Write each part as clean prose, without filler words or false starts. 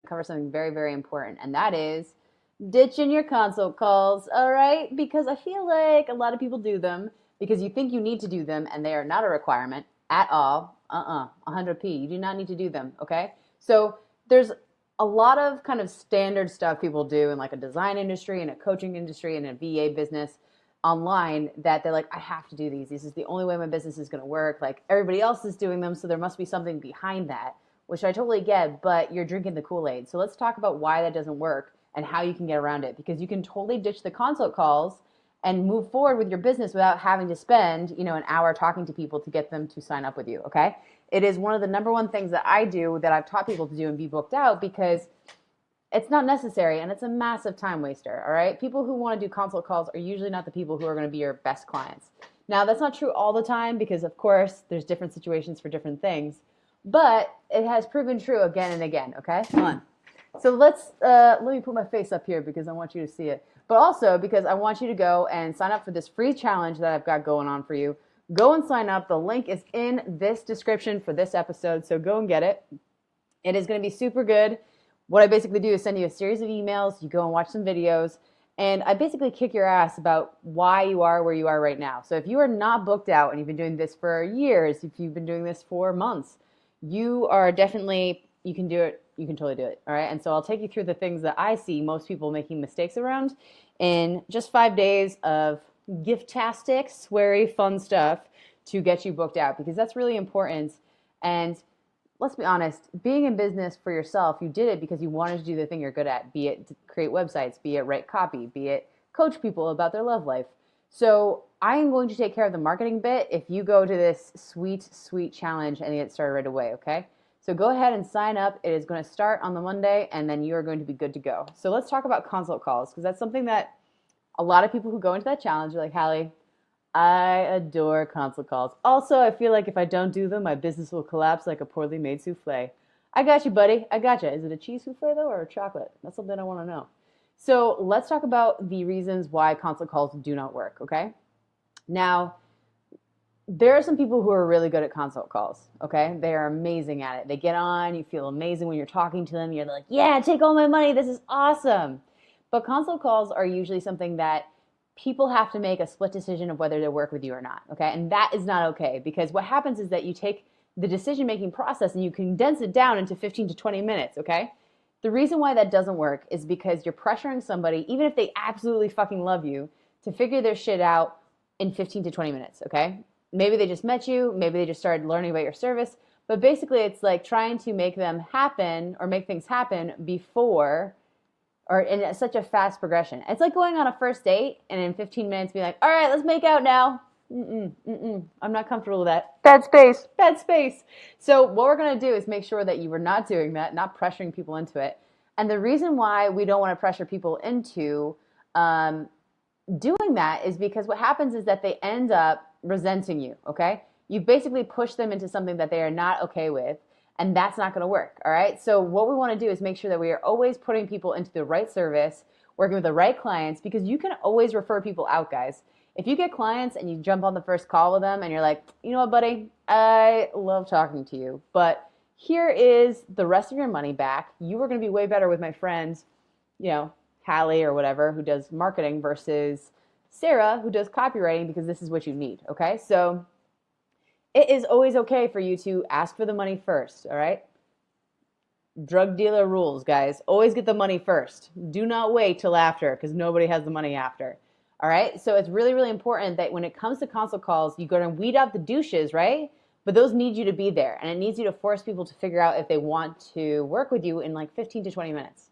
cover something very, very important, and that is ditching your consult calls, all right? Because I feel like a lot of people do them because you think you need to do them, and they are not a requirement at all. 100p. You do not need to do them, okay? So there's a lot of kind of standard stuff people do in like a design industry, in a coaching industry, in a VA business online that they're like, I have to do these. This is the only way my business is going to work. Like everybody else is doing them, so there must be something behind that, which I totally get, but you're drinking the Kool-Aid. So let's talk about why that doesn't work and how you can get around it, because you can totally ditch the consult calls and move forward with your business without having to spend, an hour talking to people to get them to sign up with you, okay? It is one of the number one things that I do that I've taught people to do and be booked out because it's not necessary and it's a massive time waster, all right? People who want to do consult calls are usually not the people who are going to be your best clients. Now, that's not true all the time because, of course, there's different situations for different things, but it has proven true again and again, okay? Come on. So let me put my face up here because I want you to see it, but also because I want you to go and sign up for this free challenge that I've got going on for you. Go and sign up. The link is in this description for this episode, so go and get it. It is going to be super good. What I basically do is send you a series of emails. You go and watch some videos, and I basically kick your ass about why you are where you are right now. So if you are not booked out and you've been doing this for years, if you've been doing this for months, you can do it. You can totally do it, all right? And so I'll take you through the things that I see most people making mistakes around in just 5 days of gift-tastic, sweary, fun stuff to get you booked out, because that's really important. And let's be honest, being in business for yourself, you did it because you wanted to do the thing you're good at, be it create websites, be it write copy, be it coach people about their love life. So I am going to take care of the marketing bit if you go to this sweet, sweet challenge and get started right away, okay? So go ahead and sign up. It is going to start on the Monday, and then you are going to be good to go. So let's talk about consult calls, because that's something that a lot of people who go into that challenge are like, Halley, I adore consult calls. Also, I feel like if I don't do them, my business will collapse like a poorly made souffle. I got you, buddy. I got you. Is it a cheese souffle, though, or a chocolate? That's something I want to know. So let's talk about the reasons why consult calls do not work, okay? Now, there are some people who are really good at consult calls, okay? They are amazing at it. They get on, you feel amazing when you're talking to them. You're like, yeah, take all my money. This is awesome. But consult calls are usually something that people have to make a split decision of whether to work with you or not, okay? And that is not okay, because what happens is that you take the decision-making process and you condense it down into 15 to 20 minutes, okay? The reason why that doesn't work is because you're pressuring somebody, even if they absolutely fucking love you, to figure their shit out in 15 to 20 minutes, okay? Maybe they just met you, maybe they just started learning about your service, but basically it's like trying to make them happen or make things happen before or in such a fast progression. It's like going on a first date and in 15 minutes being like, all right, let's make out now. I'm not comfortable with that. Bad space. Bad space. So what we're going to do is make sure that you are not doing that, not pressuring people into it. And the reason why we don't want to pressure people into doing that is because what happens is that they end up resenting you, okay? You basically push them into something that they are not okay with, and that's not going to work, all right? So what we want to do is make sure that we are always putting people into the right service, working with the right clients, because you can always refer people out, guys. If you get clients and you jump on the first call with them and you're like, you know what, buddy, I love talking to you, but here is the rest of your money back. You are going to be way better with my friend, Halley or whatever, who does marketing versus Sarah, who does copywriting, because this is what you need, okay? So it is always okay for you to ask for the money first, all right? Drug dealer rules, guys. Always get the money first. Do not wait till after, because nobody has the money after, all right? So it's really, really important that when it comes to consult calls, you go and weed out the douches, right? But those need you to be there, and it needs you to force people to figure out if they want to work with you in like 15 to 20 minutes,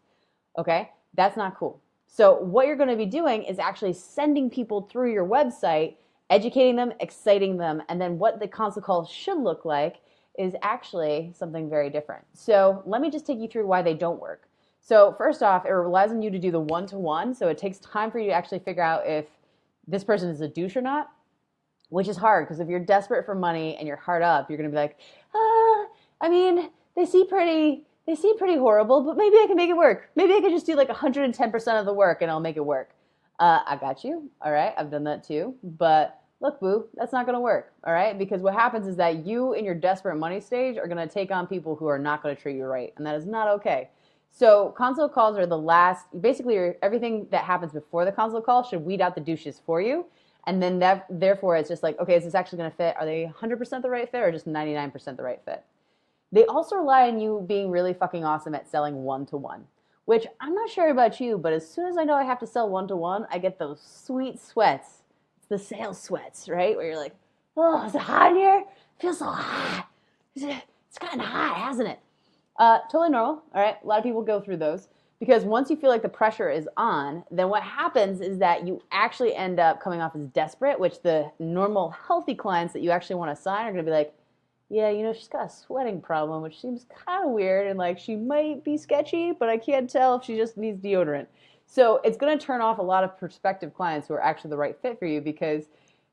okay? That's not cool. So what you're going to be doing is actually sending people through your website, educating them, exciting them, and then what the consult call should look like is actually something very different. So let me just take you through why they don't work. So first off, it relies on you to do the one-to-one, so it takes time for you to actually figure out if this person is a douche or not, which is hard, because if you're desperate for money and you're hard up, you're going to be like, they seem pretty horrible, but maybe I can make it work. Maybe I can just do like 110% of the work and I'll make it work. I got you. All right. I've done that too. But look, boo, that's not going to work. All right. Because what happens is that you in your desperate money stage are going to take on people who are not going to treat you right. And that is not okay. So consult calls are the last, basically everything that happens before the consult call should weed out the douches for you. And then therefore it's just like, okay, is this actually going to fit? Are they 100% the right fit or just 99% the right fit? They also rely on you being really fucking awesome at selling one-to-one, which I'm not sure about you, but as soon as I know I have to sell one-to-one, I get those sweet sweats. It's the sales sweats, right? Where you're like, oh, is it hot in here? It feels so hot. It's gotten hot, hasn't it? Totally normal, all right? A lot of people go through those because once you feel like the pressure is on, then what happens is that you actually end up coming off as desperate, which the normal healthy clients that you actually want to sign are going to be like, yeah, you know, she's got a sweating problem, which seems kind of weird, and like she might be sketchy, but I can't tell if she just needs deodorant. So it's going to turn off a lot of prospective clients who are actually the right fit for you because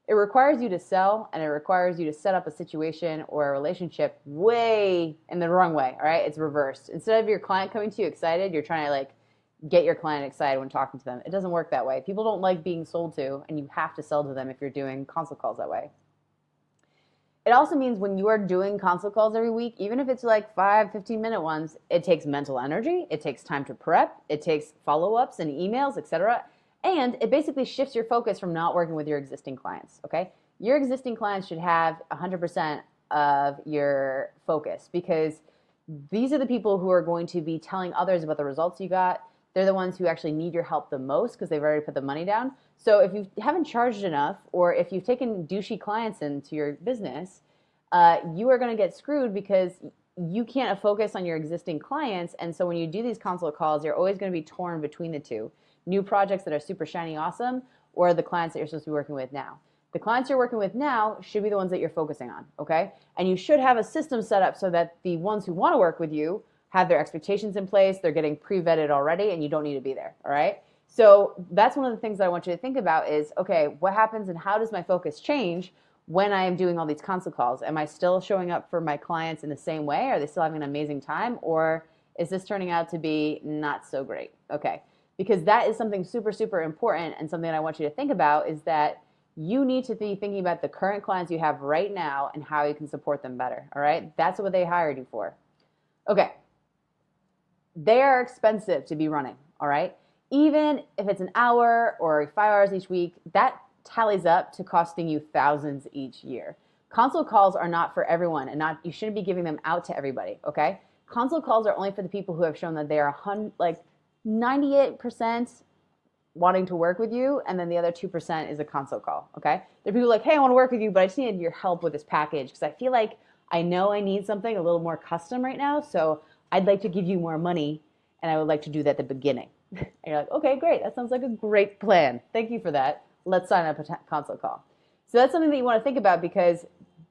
it requires you to sell and it requires you to set up a situation or a relationship way in the wrong way, all right? It's reversed. Instead of your client coming to you excited, you're trying to like get your client excited when talking to them. It doesn't work that way. People don't like being sold to, and you have to sell to them if you're doing consult calls that way. It also means when you are doing consult calls every week, even if it's like 5, 15-minute ones, it takes mental energy, it takes time to prep, it takes follow-ups and emails, etc. And it basically shifts your focus from not working with your existing clients, okay? Your existing clients should have 100% of your focus because these are the people who are going to be telling others about the results you got. They're the ones who actually need your help the most because they've already put the money down. So if you haven't charged enough or if you've taken douchey clients into your business, you are going to get screwed because you can't focus on your existing clients. And so when you do these consult calls, you're always going to be torn between the two. New projects that are super shiny awesome or the clients that you're supposed to be working with now. The clients you're working with now should be the ones that you're focusing on, okay? And you should have a system set up so that the ones who want to work with you have their expectations in place, they're getting pre-vetted already, and you don't need to be there, all right? So that's one of the things that I want you to think about is, okay, what happens and how does my focus change when I am doing all these consult calls? Am I still showing up for my clients in the same way? Are they still having an amazing time? Or is this turning out to be not so great? Okay, because that is something super, super important and something that I want you to think about is that you need to be thinking about the current clients you have right now and how you can support them better, all right? That's what they hired you for. Okay, they are expensive to be running, all right? Even if it's an hour or 5 hours each week, that tallies up to costing you thousands each year. Consult calls are not for everyone and you shouldn't be giving them out to everybody, okay? Consult calls are only for the people who have shown that they are like 98% wanting to work with you, and then the other 2% is a consult call, okay? There are people like, hey, I want to work with you, but I just need your help with this package because I feel like I know I need something a little more custom right now, so I'd like to give you more money, and I would like to do that at the beginning. And you're like, okay, great. That sounds like a great plan. Thank you for that. Let's sign up a consult call. So that's something that you want to think about because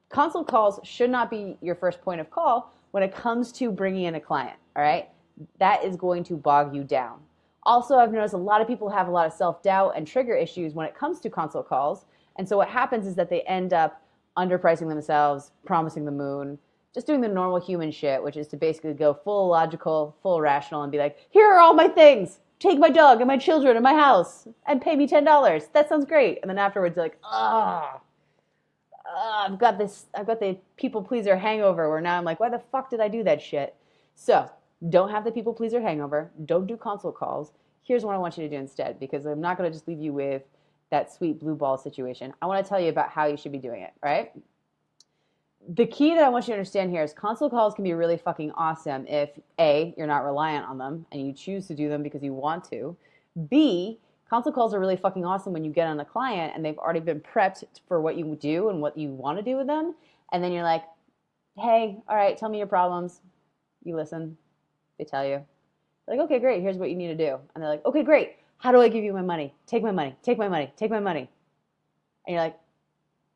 consult calls should not be your first point of call when it comes to bringing in a client, all right? That is going to bog you down. Also, I've noticed a lot of people have a lot of self-doubt and trigger issues when it comes to consult calls. And so what happens is that they end up underpricing themselves, promising the moon, just doing the normal human shit, which is to basically go full logical, full rational and be like, here are all my things. Take my dog and my children and my house and pay me $10. That sounds great. And then afterwards, you're like, I've got the people pleaser hangover where now I'm like, why the fuck did I do that shit? So don't have the people pleaser hangover. Don't do consult calls. Here's what I want you to do instead, because I'm not going to just leave you with that sweet blue ball situation. I want to tell you about how you should be doing it, right? The key that I want you to understand here is consult calls can be really fucking awesome if A, you're not reliant on them and you choose to do them because you want to. B, consult calls are really fucking awesome when you get on a client and they've already been prepped for what you do and what you want to do with them. And then you're like, hey, all right, tell me your problems. You listen. They tell you. They're like, okay, great. Here's what you need to do. And they're like, okay, great. How do I give you my money? Take my money. Take my money. Take my money. And you're like,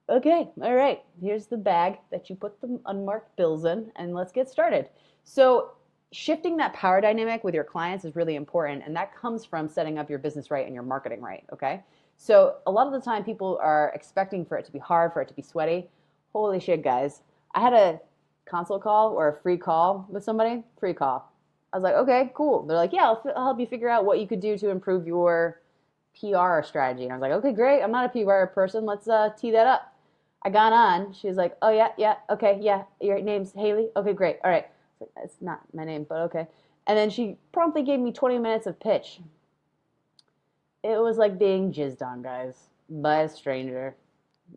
okay, all right. Here's the bag that you put the unmarked bills in, and let's get started. So shifting that power dynamic with your clients is really important, and that comes from setting up your business right and your marketing right, okay? So a lot of the time people are expecting for it to be hard, for it to be sweaty. Holy shit, guys. I had a consult call or a free call with somebody, free call. I was like, okay, cool. They're like, yeah, I'll help you figure out what you could do to improve your PR strategy. And I was like, okay, great. I'm not a PR person. Let's tee that up. I got on. She was like, oh, yeah, okay, yeah. Your name's Haley? Okay, great. All right. It's not my name, but okay. And then she promptly gave me 20 minutes of pitch. It was like being jizzed on, guys, by a stranger.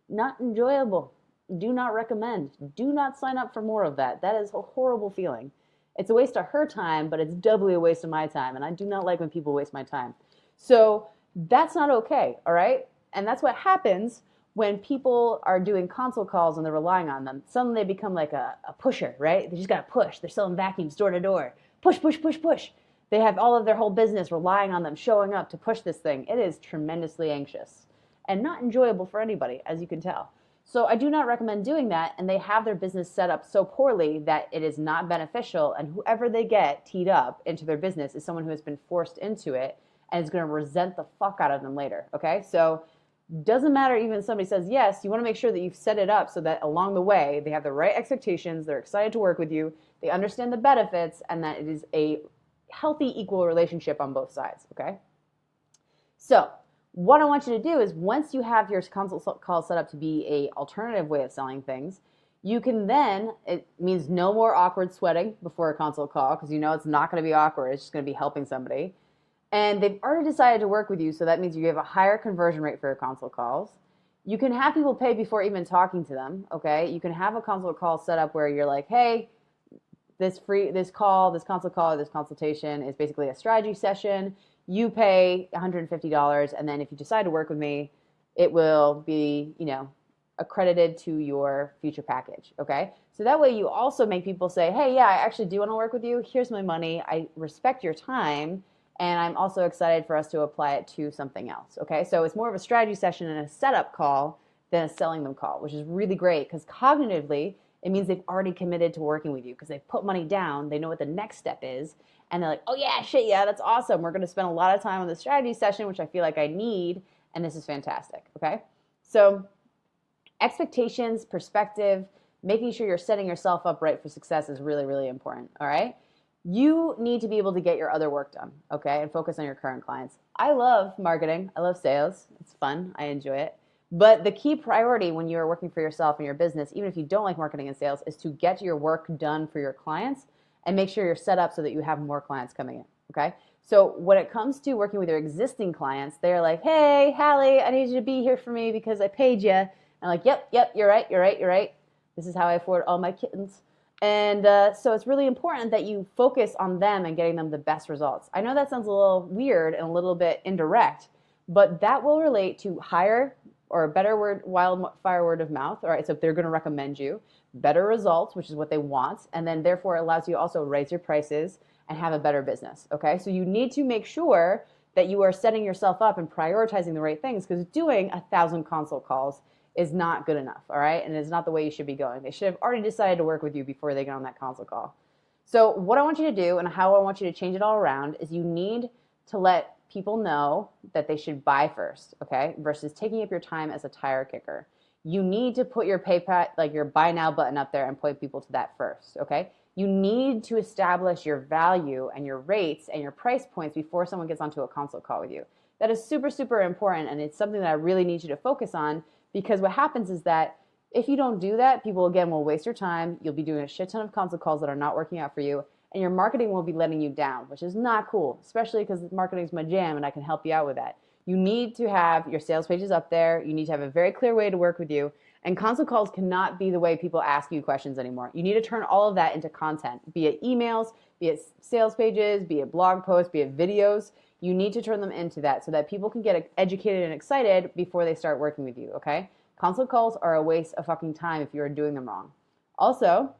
Not enjoyable. Do not recommend. Do not sign up for more of that. That is a horrible feeling. It's a waste of her time, but it's doubly a waste of my time. And I do not like when people waste my time. So that's not okay, all right? And that's what happens when people are doing consult calls and they're relying on them. Suddenly they become like a pusher, right? They just got to push. They're selling vacuums door to door. Push, push, push, push. They have all of their whole business relying on them showing up to push this thing. It is tremendously anxious and not enjoyable for anybody, as you can tell. So I do not recommend doing that, and they have their business set up so poorly that it is not beneficial, and whoever they get teed up into their business is someone who has been forced into it and is going to resent the fuck out of them later, okay? So doesn't matter even if somebody says yes, you want to make sure that you've set it up so that along the way they have the right expectations, they're excited to work with you, they understand the benefits, and that it is a healthy, equal relationship on both sides, okay? So what I want you to do is once you have your consult call set up to be a alternative way of selling things, you can then, it means no more awkward sweating before a consult call because you know it's not going to be awkward, it's just going to be helping somebody. And they've already decided to work with you, so that means you have a higher conversion rate for your consult calls. You can have people pay before even talking to them, okay? You can have a consult call set up where you're like, hey, this consult call, this consultation is basically a strategy session. You pay $150, and then if you decide to work with me, it will be, accredited to your future package, okay? So that way you also make people say, hey, yeah, I actually do want to work with you. Here's my money. I respect your time, and I'm also excited for us to apply it to something else, okay? So it's more of a strategy session and a setup call than a selling them call, which is really great because cognitively, it means they've already committed to working with you because they've put money down, they know what the next step is, and they're like, oh yeah, shit, yeah, that's awesome. We're going to spend a lot of time on the strategy session, which I feel like I need, and this is fantastic, okay? So expectations, perspective, making sure you're setting yourself up right for success is really, really important, all right? You need to be able to get your other work done, okay, and focus on your current clients. I love marketing. I love sales. It's fun. I enjoy it. But the key priority when you're working for yourself and your business, even if you don't like marketing and sales, is to get your work done for your clients and make sure you're set up so that you have more clients coming in, okay? So when it comes to working with your existing clients, they're like, hey, Halley, I need you to be here for me because I paid you. And I'm like, yep, you're right. This is how I afford all my kittens. And so it's really important that you focus on them and getting them the best results. I know that sounds a little weird and a little bit indirect, but that will relate to higher or a better wildfire word of mouth. All right, so if they're going to recommend you, better results, which is what they want, and then therefore it allows you also raise your prices and have a better business, okay? So you need to make sure that you are setting yourself up and prioritizing the right things because doing 1,000 consult calls is not good enough, all right? And it's not the way you should be going. They should have already decided to work with you before they get on that consult call. So what I want you to do and how I want you to change it all around is you need to let people know that they should buy first, okay? Versus taking up your time as a tire kicker. You need to put your PayPal, like your buy now button up there and point people to that first, okay? You need to establish your value and your rates and your price points before someone gets onto a consult call with you. That is super, super important, and it's something that I really need you to focus on because what happens is that if you don't do that, people, again, will waste your time. You'll be doing a shit ton of consult calls that are not working out for you, and your marketing will be letting you down, which is not cool, especially because marketing is my jam, and I can help you out with that. You need to have your sales pages up there. You need to have a very clear way to work with you, and consult calls cannot be the way people ask you questions anymore. You need to turn all of that into content, be it emails, be it sales pages, be it blog posts, be it videos. You need to turn them into that so that people can get educated and excited before they start working with you, okay? Consult calls are a waste of fucking time if you're doing them wrong. Also,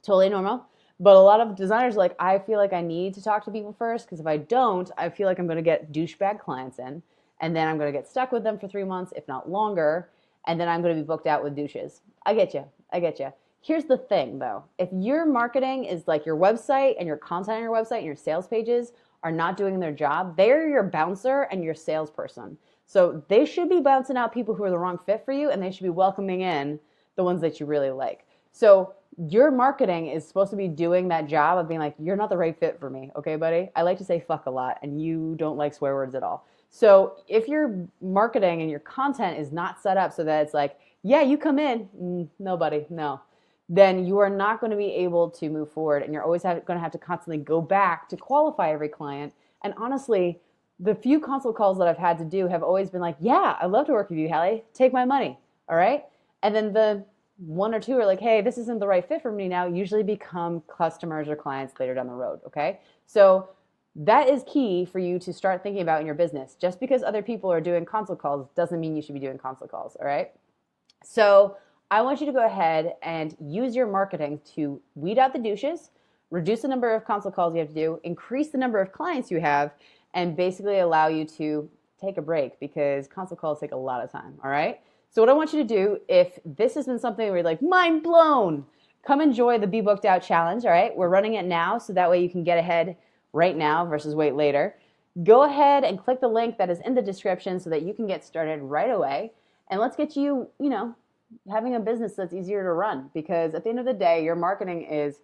totally normal, but a lot of designers are like, I feel like I need to talk to people first because if I don't, I feel like I'm going to get douchebag clients in, and then I'm going to get stuck with them for 3 months, if not longer, and then I'm going to be booked out with douches. I get you. Here's the thing, though. If your marketing is like your website and your content on your website and your sales pages are not doing their job, they're your bouncer and your salesperson. So they should be bouncing out people who are the wrong fit for you, and they should be welcoming in the ones that you really like. So your marketing is supposed to be doing that job of being like, you're not the right fit for me, okay, buddy? I like to say fuck a lot, and you don't like swear words at all. So if your marketing and your content is not set up so that it's like, yeah, you come in, no, buddy, no. then you are not going to be able to move forward, and you're always going to have to constantly go back to qualify every client. And honestly, the few consult calls that I've had to do have always been like, yeah, I'd love to work with you, Halley. Take my money. All right. And then the one or two are like, hey, this isn't the right fit for me now, usually become customers or clients later down the road. Okay. So that is key for you to start thinking about in your business. Just because other people are doing consult calls doesn't mean you should be doing consult calls. All right. So I want you to go ahead and use your marketing to weed out the douches, reduce the number of consult calls you have to do, increase the number of clients you have, and basically allow you to take a break because consult calls take a lot of time. All right. So what I want you to do, if this has been something where you're like, mind blown, come enjoy the Be Booked Out challenge. All right. We're running it now, so that way you can get ahead right now versus wait later. Go ahead and click the link that is in the description so that you can get started right away. And let's get you, having a business that's easier to run, because at the end of the day, your marketing is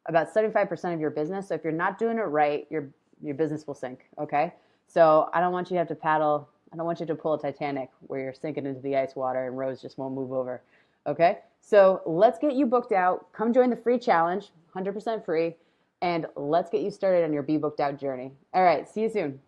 about 75% of your business. So if you're not doing it right, your business will sink. Okay. So I don't want you to have to paddle. I don't want you to pull a Titanic where you're sinking into the ice water and Rose just won't move over. Okay. So let's get you booked out. Come join the free challenge, 100% free, and let's get you started on your Be Booked Out journey. All right. See you soon.